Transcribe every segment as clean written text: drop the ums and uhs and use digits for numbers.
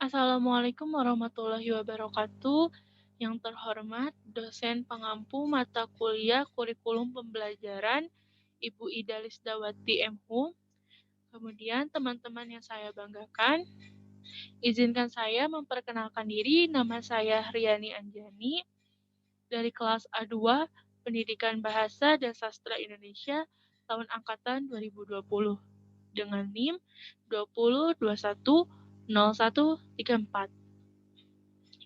Assalamualaikum warahmatullahi wabarakatuh. Yang terhormat dosen pengampu mata kuliah kurikulum pembelajaran Ibu Ida Lisdawati MHU. Kemudian teman-teman yang saya banggakan, izinkan saya memperkenalkan diri. Nama saya Riani Anjani dari kelas A2 Pendidikan Bahasa dan Sastra Indonesia tahun angkatan 2020 dengan NIM 20210134.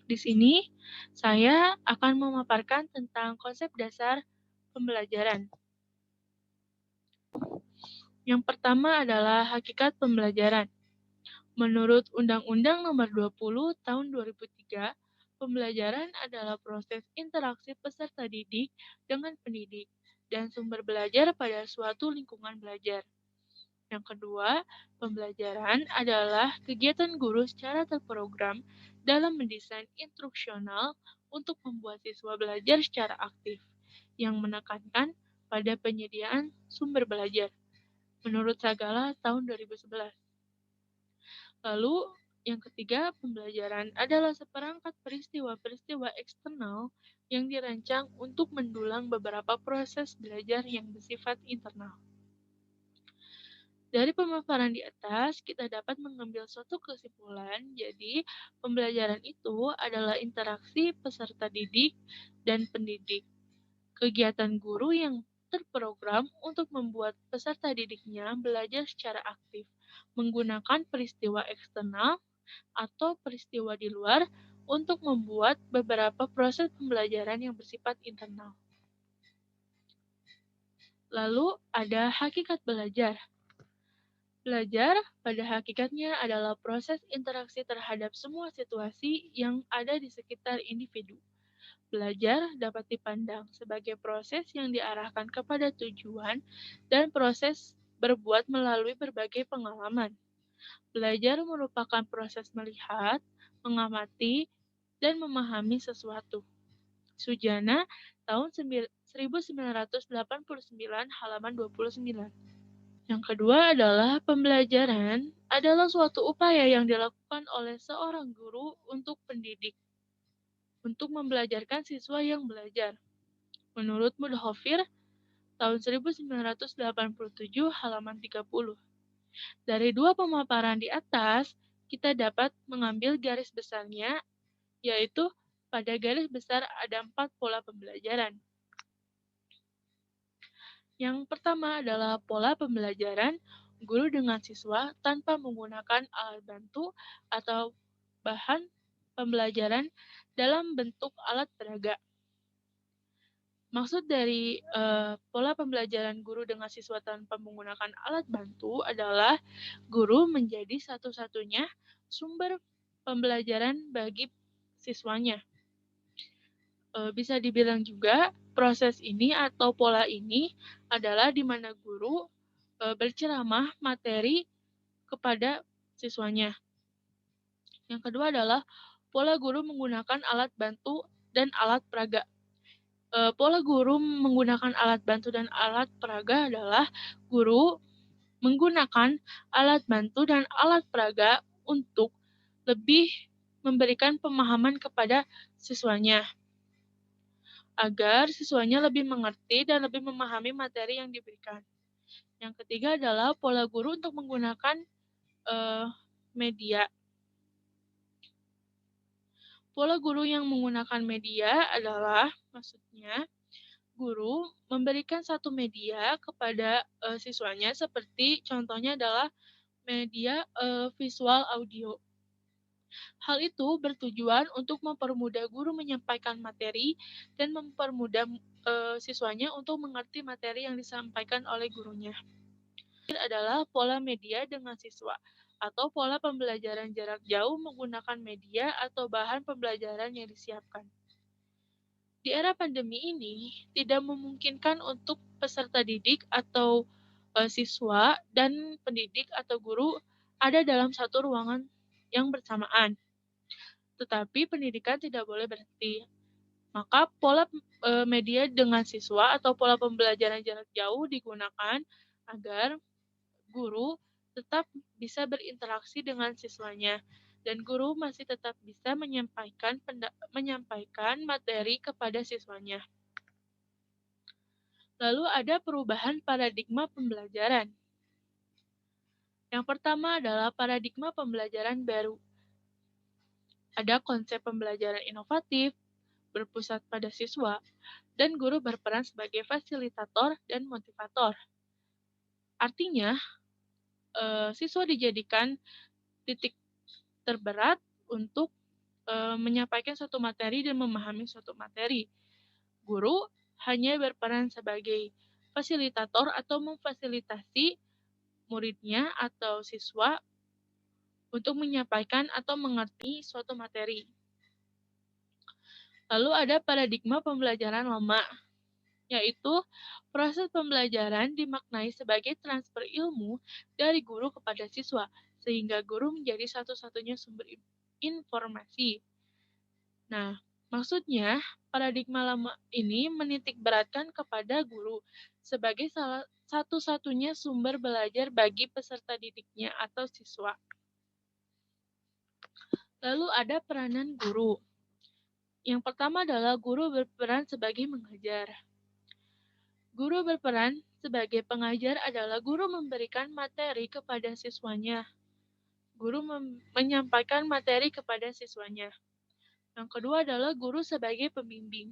Di sini, saya akan memaparkan tentang konsep dasar pembelajaran. Yang pertama adalah hakikat pembelajaran. Menurut Undang-Undang Nomor 20 Tahun 2003, pembelajaran adalah proses interaksi peserta didik dengan pendidik dan sumber belajar pada suatu lingkungan belajar. Yang kedua, pembelajaran adalah kegiatan guru secara terprogram dalam mendesain instruksional untuk membuat siswa belajar secara aktif, yang menekankan pada penyediaan sumber belajar, menurut Sagala tahun 2011. Lalu, yang ketiga, pembelajaran adalah seperangkat peristiwa-peristiwa eksternal yang dirancang untuk mendulang beberapa proses belajar yang bersifat internal. Dari pemaparan di atas, kita dapat mengambil suatu kesimpulan, jadi pembelajaran itu adalah interaksi peserta didik dan pendidik. Kegiatan guru yang terprogram untuk membuat peserta didiknya belajar secara aktif, menggunakan peristiwa eksternal atau peristiwa di luar untuk membuat beberapa proses pembelajaran yang bersifat internal. Lalu ada hakikat belajar. Belajar pada hakikatnya adalah proses interaksi terhadap semua situasi yang ada di sekitar individu. Belajar dapat dipandang sebagai proses yang diarahkan kepada tujuan dan proses berbuat melalui berbagai pengalaman. Belajar merupakan proses melihat, mengamati, dan memahami sesuatu. Sujana tahun 1989 halaman 29. Yang kedua adalah pembelajaran adalah suatu upaya yang dilakukan oleh seorang guru untuk pendidik untuk membelajarkan siswa yang belajar. Menurut Mudhofir tahun 1987 halaman 30. Dari dua pemaparan di atas, kita dapat mengambil garis besarnya, yaitu pada garis besar ada 4 pola pembelajaran. Yang pertama adalah pola pembelajaran guru dengan siswa tanpa menggunakan alat bantu atau bahan pembelajaran dalam bentuk alat peraga. Maksud dari pola pembelajaran guru dengan siswa tanpa menggunakan alat bantu adalah guru menjadi satu-satunya sumber pembelajaran bagi siswanya. Bisa dibilang juga proses ini atau pola ini adalah di mana guru berceramah materi kepada siswanya. Yang kedua adalah pola guru menggunakan alat bantu dan alat peraga. Pola guru menggunakan alat bantu dan alat peraga adalah guru menggunakan alat bantu dan alat peraga untuk lebih memberikan pemahaman kepada siswanya, agar siswanya lebih mengerti dan lebih memahami materi yang diberikan. Yang ketiga adalah pola guru untuk menggunakan media. Pola guru yang menggunakan media adalah, maksudnya, guru memberikan satu media kepada siswanya, seperti contohnya adalah media visual audio. Hal itu bertujuan untuk mempermudah guru menyampaikan materi dan mempermudah siswanya untuk mengerti materi yang disampaikan oleh gurunya. Adalah pola media dengan siswa atau pola pembelajaran jarak jauh menggunakan media atau bahan pembelajaran yang disiapkan. Di era pandemi ini, tidak memungkinkan untuk peserta didik atau siswa dan pendidik atau guru ada dalam satu ruangan yang bersamaan. Tetapi pendidikan tidak boleh berhenti. Maka pola media dengan siswa atau pola pembelajaran jarak jauh digunakan agar guru tetap bisa berinteraksi dengan siswanya dan guru masih tetap bisa menyampaikan materi kepada siswanya. Lalu ada perubahan paradigma pembelajaran. Yang pertama adalah paradigma pembelajaran baru. Ada konsep pembelajaran inovatif, berpusat pada siswa, dan guru berperan sebagai fasilitator dan motivator. Artinya, siswa dijadikan titik terberat untuk menyampaikan suatu materi dan memahami suatu materi. Guru hanya berperan sebagai fasilitator atau memfasilitasi muridnya atau siswa untuk menyampaikan atau mengerti suatu materi. Lalu ada paradigma pembelajaran lama, yaitu proses pembelajaran dimaknai sebagai transfer ilmu dari guru kepada siswa, sehingga guru menjadi satu-satunya sumber informasi. Nah, maksudnya paradigma lama ini menitik beratkan kepada guru sebagai salah satu-satunya sumber belajar bagi peserta didiknya atau siswa. Lalu ada peranan guru. Yang pertama adalah guru berperan sebagai mengajar. Guru berperan sebagai pengajar adalah guru memberikan materi kepada siswanya. Guru menyampaikan materi kepada siswanya. Yang kedua adalah guru sebagai pembimbing.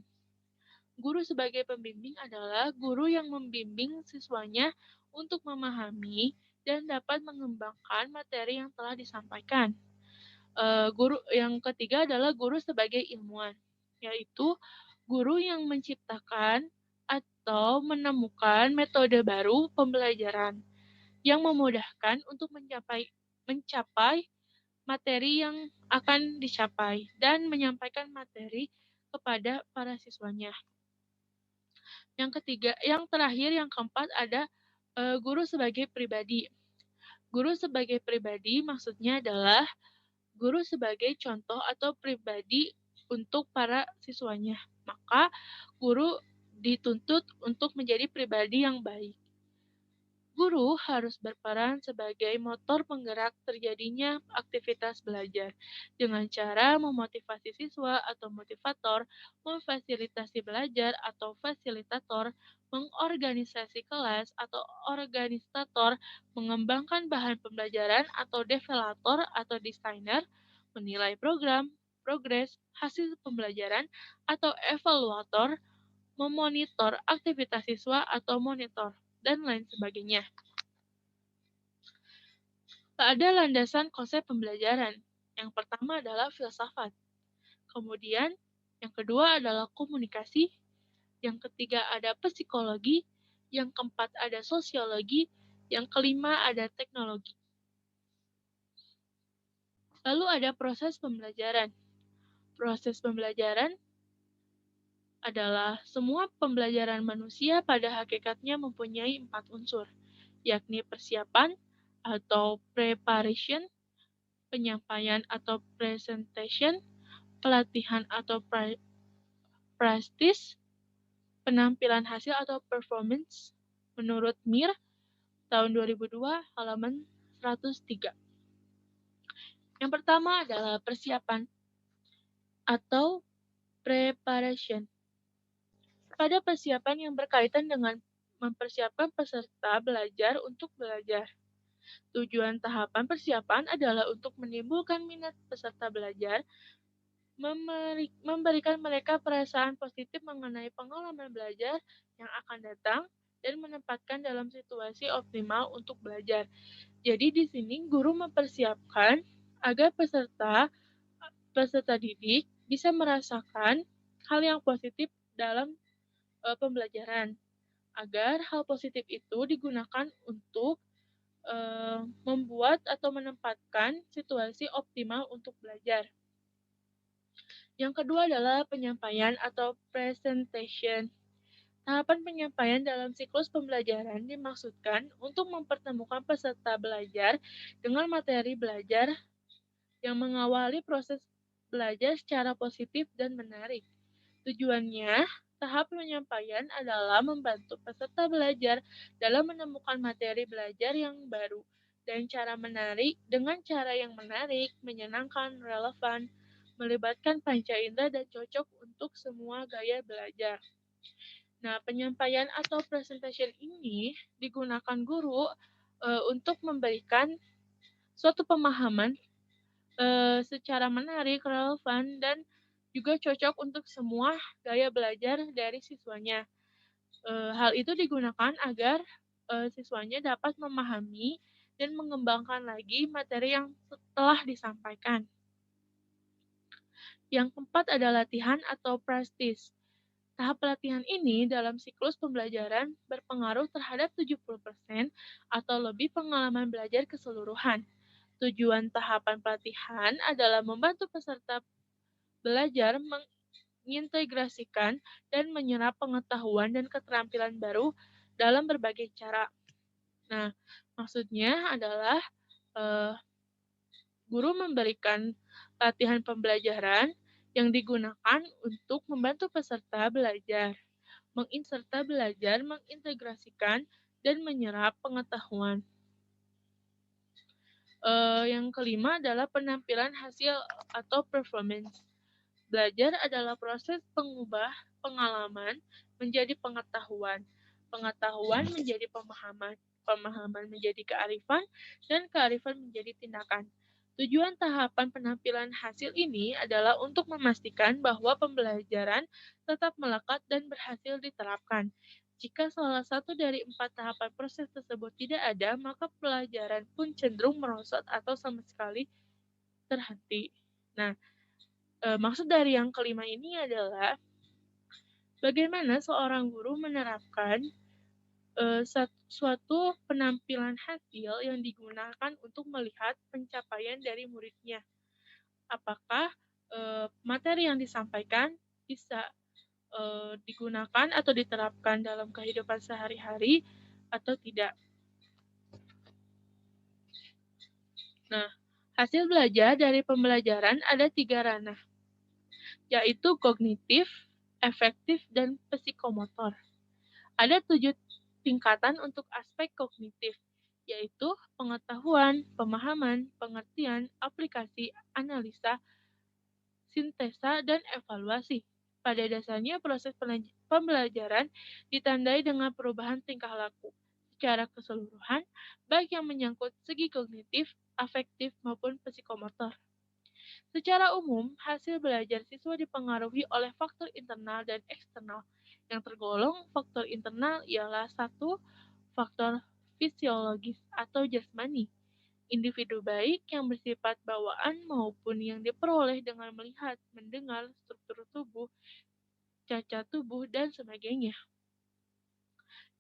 Guru sebagai pembimbing adalah guru yang membimbing siswanya untuk memahami dan dapat mengembangkan materi yang telah disampaikan. Guru yang ketiga adalah guru sebagai ilmuwan, yaitu guru yang menciptakan atau menemukan metode baru pembelajaran yang memudahkan untuk mencapai materi yang akan dicapai dan menyampaikan materi kepada para siswanya. Yang terakhir, yang keempat ada guru sebagai pribadi. Guru sebagai pribadi maksudnya adalah guru sebagai contoh atau pribadi untuk para siswanya. Maka guru dituntut untuk menjadi pribadi yang baik. Guru harus berperan sebagai motor penggerak terjadinya aktivitas belajar dengan cara memotivasi siswa atau motivator, memfasilitasi belajar atau fasilitator, mengorganisasi kelas atau organisator, mengembangkan bahan pembelajaran atau developer atau desainer, menilai program, progres, hasil pembelajaran atau evaluator, memonitor aktivitas siswa atau monitor, dan lain sebagainya. Ada landasan konsep pembelajaran. Yang pertama adalah filsafat. Kemudian, yang kedua adalah komunikasi. Yang ketiga ada psikologi. Yang keempat ada sosiologi. Yang kelima ada teknologi. Lalu ada proses pembelajaran. Proses pembelajaran adalah semua pembelajaran manusia pada hakikatnya mempunyai 4 unsur, yakni persiapan atau preparation, penyampaian atau presentation, pelatihan atau practice, penampilan hasil atau performance, menurut Mir, tahun 2002, halaman 103. Yang pertama adalah persiapan atau preparation. Pada persiapan yang berkaitan dengan mempersiapkan peserta belajar untuk belajar. Tujuan tahapan persiapan adalah untuk menimbulkan minat peserta belajar, memberikan mereka perasaan positif mengenai pengalaman belajar yang akan datang, dan menempatkan dalam situasi optimal untuk belajar. Jadi di sini guru mempersiapkan agar peserta didik bisa merasakan hal yang positif dalam pembelajaran, agar hal positif itu digunakan untuk membuat atau menempatkan situasi optimal untuk belajar. Yang kedua adalah penyampaian atau presentation. Tahapan penyampaian dalam siklus pembelajaran dimaksudkan untuk mempertemukan peserta belajar dengan materi belajar yang mengawali proses belajar secara positif dan menarik. Tujuannya, tahap penyampaian adalah membantu peserta belajar dalam menemukan materi belajar yang baru dan cara menarik dengan cara yang menarik, menyenangkan, relevan, melibatkan panca indera dan cocok untuk semua gaya belajar. Nah, penyampaian atau presentation ini digunakan guru untuk memberikan suatu pemahaman secara menarik, relevan, dan juga cocok untuk semua gaya belajar dari siswanya. Hal itu digunakan agar siswanya dapat memahami dan mengembangkan lagi materi yang telah disampaikan. Yang keempat adalah latihan atau practice. Tahap pelatihan ini dalam siklus pembelajaran berpengaruh terhadap 70% atau lebih pengalaman belajar keseluruhan. Tujuan tahapan pelatihan adalah membantu peserta belajar mengintegrasikan dan menyerap pengetahuan dan keterampilan baru dalam berbagai cara. Nah, maksudnya adalah eh, guru memberikan latihan pembelajaran yang digunakan untuk membantu peserta belajar, mengintegrasikan, dan menyerap pengetahuan. Yang kelima adalah penampilan hasil atau performance. Belajar adalah proses pengubah pengalaman menjadi pengetahuan, pengetahuan menjadi pemahaman, pemahaman menjadi kearifan, dan kearifan menjadi tindakan. Tujuan tahapan penampilan hasil ini adalah untuk memastikan bahwa pembelajaran tetap melekat dan berhasil diterapkan. Jika salah satu dari 4 tahapan proses tersebut tidak ada, maka pelajaran pun cenderung merosot atau sama sekali terhenti. Nah, maksud dari yang kelima ini adalah bagaimana seorang guru menerapkan suatu penampilan hasil yang digunakan untuk melihat pencapaian dari muridnya. Apakah materi yang disampaikan bisa digunakan atau diterapkan dalam kehidupan sehari-hari atau tidak. Nah, hasil belajar dari pembelajaran ada 3 ranah, yaitu kognitif, efektif, dan psikomotor. Ada 7 tingkatan untuk aspek kognitif, yaitu pengetahuan, pemahaman, pengertian, aplikasi, analisa, sintesa, dan evaluasi. Pada dasarnya, proses pembelajaran ditandai dengan perubahan tingkah laku secara keseluruhan, baik yang menyangkut segi kognitif, afektif, maupun psikomotor. Secara umum, hasil belajar siswa dipengaruhi oleh faktor internal dan eksternal. Yang tergolong faktor internal ialah 1. Faktor fisiologis atau jasmani. Individu baik yang bersifat bawaan maupun yang diperoleh dengan melihat, mendengar, struktur tubuh, cacat tubuh, dan sebagainya.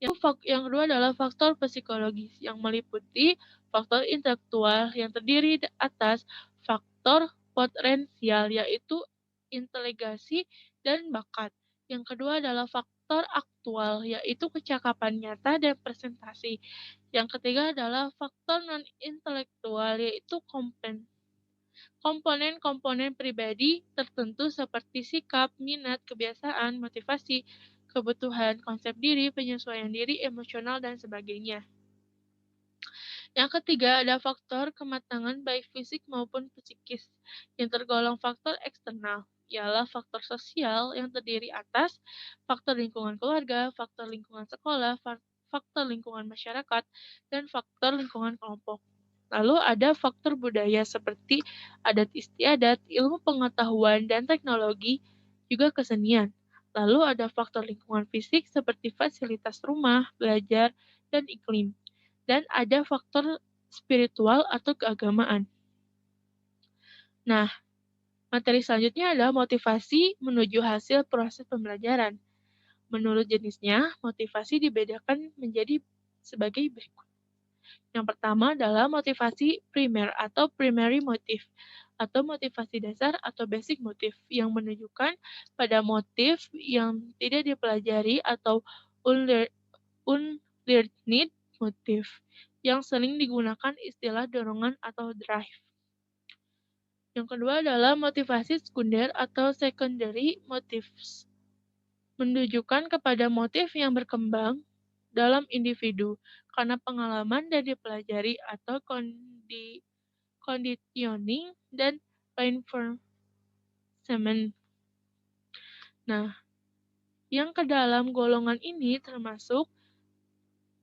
Yang kedua adalah faktor psikologis yang meliputi faktor intelektual yang terdiri atas faktor potensial yaitu inteligasi dan bakat. Yang kedua adalah faktor aktual yaitu kecakapan nyata dan presentasi. Yang ketiga adalah faktor non-intelektual yaitu komponen-komponen pribadi tertentu seperti sikap, minat, kebiasaan, motivasi, kebutuhan, konsep diri, penyesuaian diri, emosional, dan sebagainya. Yang ketiga ada faktor kematangan baik fisik maupun psikis yang tergolong faktor eksternal, ialah faktor sosial yang terdiri atas faktor lingkungan keluarga, faktor lingkungan sekolah, faktor lingkungan masyarakat, dan faktor lingkungan kelompok. Lalu ada faktor budaya seperti adat istiadat, ilmu pengetahuan dan teknologi, juga kesenian. Lalu ada faktor lingkungan fisik seperti fasilitas rumah, belajar, dan iklim. Dan ada faktor spiritual atau keagamaan. Nah, materi selanjutnya adalah motivasi menuju hasil proses pembelajaran. Menurut jenisnya, motivasi dibedakan menjadi sebagai berikut. Yang pertama adalah motivasi primer atau primary motive, atau motivasi dasar atau basic motive, yang menunjukkan pada motif yang tidak dipelajari atau unlearned motive, yang sering digunakan istilah dorongan atau drive. Yang kedua adalah motivasi sekunder atau secondary motives, menunjukkan kepada motif yang berkembang dalam individu karena pengalaman dan dipelajari atau conditioning dan reinforcement. Nah, yang ke dalam golongan ini termasuk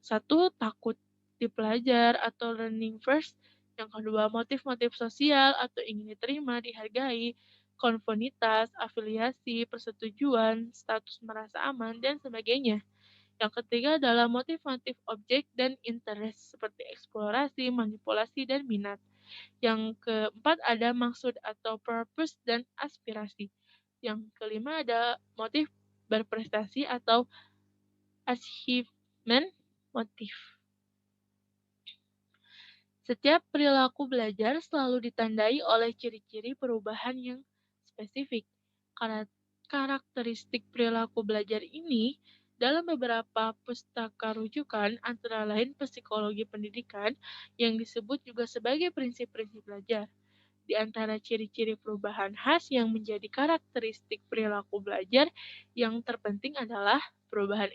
satu, takut dipelajar atau learning first. Yang kedua, motif-motif sosial atau ingin diterima, dihargai, konformitas, afiliasi, persetujuan, status merasa aman, dan sebagainya. Yang ketiga adalah motif-motif objek dan interest seperti eksplorasi, manipulasi, dan minat. Yang keempat ada maksud atau purpose dan aspirasi. Yang kelima ada motif berprestasi atau achievement motif. Setiap perilaku belajar selalu ditandai oleh ciri-ciri perubahan yang spesifik. Karakteristik perilaku belajar ini dalam beberapa pustaka rujukan antara lain psikologi pendidikan yang disebut juga sebagai prinsip-prinsip belajar. Di antara ciri-ciri perubahan khas yang menjadi karakteristik perilaku belajar yang terpenting adalah perubahan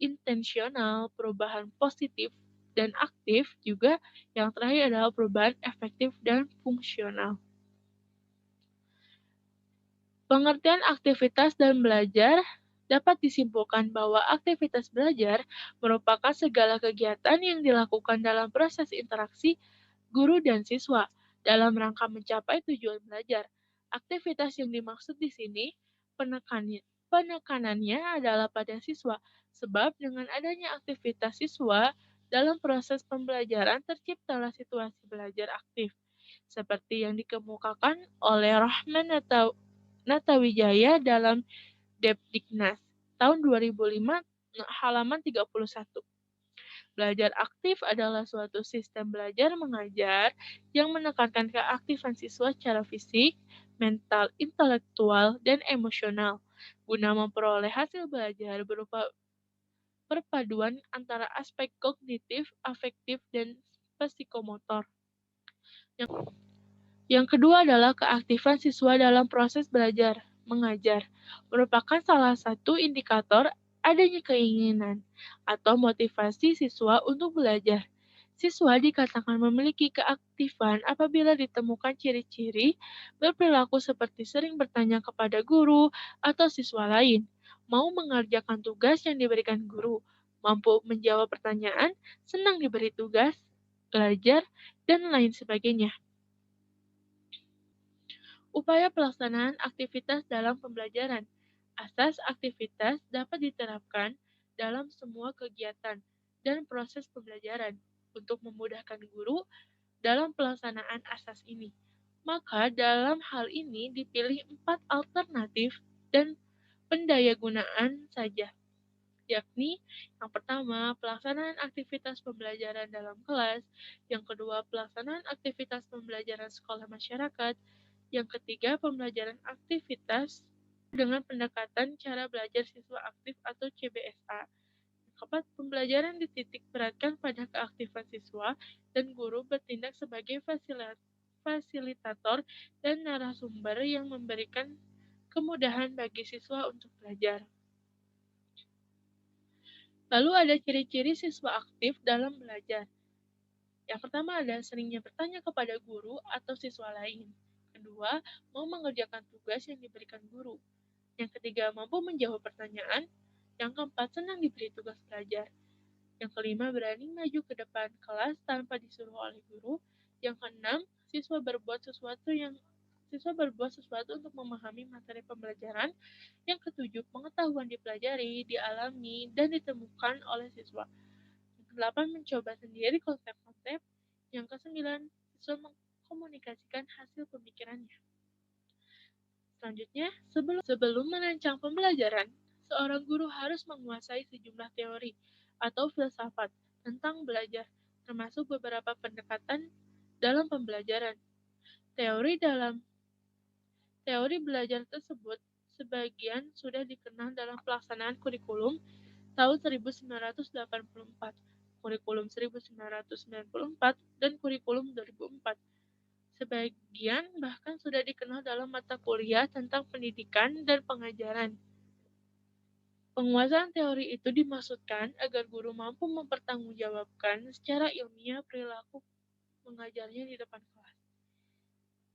intensional, perubahan positif dan aktif, juga yang terakhir adalah perubahan efektif dan fungsional. Pengertian aktivitas dan belajar dapat disimpulkan bahwa aktivitas belajar merupakan segala kegiatan yang dilakukan dalam proses interaksi guru dan siswa dalam rangka mencapai tujuan belajar. Aktivitas yang dimaksud di sini penekanannya adalah pada siswa, sebab dengan adanya aktivitas siswa dalam proses pembelajaran terciptalah situasi belajar aktif, seperti yang dikemukakan oleh Rahman Natawijaya dalam Depdiknas tahun 2005 halaman 31. Belajar aktif adalah suatu sistem belajar mengajar yang menekankan keaktifan siswa secara fisik, mental, intelektual, dan emosional guna memperoleh hasil belajar berupa perpaduan antara aspek kognitif, afektif, dan psikomotor. Yang kedua adalah keaktifan siswa dalam proses belajar mengajar, merupakan salah satu indikator adanya keinginan atau motivasi siswa untuk belajar. Siswa dikatakan memiliki keaktifan apabila ditemukan ciri-ciri berperilaku seperti sering bertanya kepada guru atau siswa lain, mau mengerjakan tugas yang diberikan guru, mampu menjawab pertanyaan, senang diberi tugas, belajar, dan lain sebagainya. Upaya pelaksanaan aktivitas dalam pembelajaran. Asas aktivitas dapat diterapkan dalam semua kegiatan dan proses pembelajaran untuk memudahkan guru dalam pelaksanaan asas ini. Maka dalam hal ini dipilih 4 alternatif dan pendayagunaan saja, yakni yang pertama, pelaksanaan aktivitas pembelajaran dalam kelas, yang kedua, pelaksanaan aktivitas pembelajaran sekolah masyarakat, yang ketiga, pembelajaran aktivitas dengan pendekatan cara belajar siswa aktif atau CBSA. Yang keempat, pembelajaran dititik beratkan pada keaktifan siswa dan guru bertindak sebagai fasilitator dan narasumber yang memberikan kemudahan bagi siswa untuk belajar. Lalu ada ciri-ciri siswa aktif dalam belajar. Yang pertama ada seringnya bertanya kepada guru atau siswa lain. Kedua, mau mengerjakan tugas yang diberikan guru. Yang ketiga, mampu menjawab pertanyaan. Yang keempat, senang diberi tugas belajar. Yang kelima, berani maju ke depan kelas tanpa disuruh oleh guru. Yang keenam, siswa berbuat sesuatu untuk memahami materi pembelajaran. Yang ketujuh, pengetahuan dipelajari, dialami, dan ditemukan oleh siswa. Yang kedelapan, mencoba sendiri konsep-konsep. Yang kesembilan, siswa mengkomunikasikan hasil pemikirannya. Selanjutnya, sebelum merancang pembelajaran, seorang guru harus menguasai sejumlah teori atau filsafat tentang belajar, termasuk beberapa pendekatan dalam pembelajaran. Teori belajar tersebut sebagian sudah dikenal dalam pelaksanaan kurikulum tahun 1984, kurikulum 1994, dan kurikulum 2004. Sebagian bahkan sudah dikenal dalam mata kuliah tentang pendidikan dan pengajaran. Penguasaan teori itu dimaksudkan agar guru mampu mempertanggungjawabkan secara ilmiah perilaku mengajarnya di depan kelas.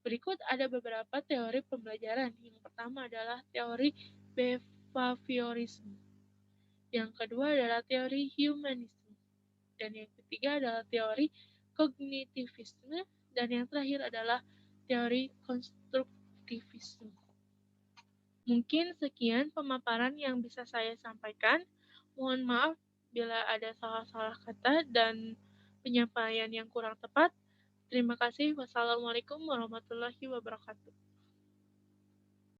Berikut ada beberapa teori pembelajaran. Yang pertama adalah teori behaviorism. Yang kedua adalah teori humanisme. Dan yang ketiga adalah teori kognitivisme. Dan yang terakhir adalah teori konstruktivisme. Mungkin sekian pemaparan yang bisa saya sampaikan. Mohon maaf bila ada salah-salah kata dan penyampaian yang kurang tepat. Terima kasih. Wassalamualaikum warahmatullahi wabarakatuh.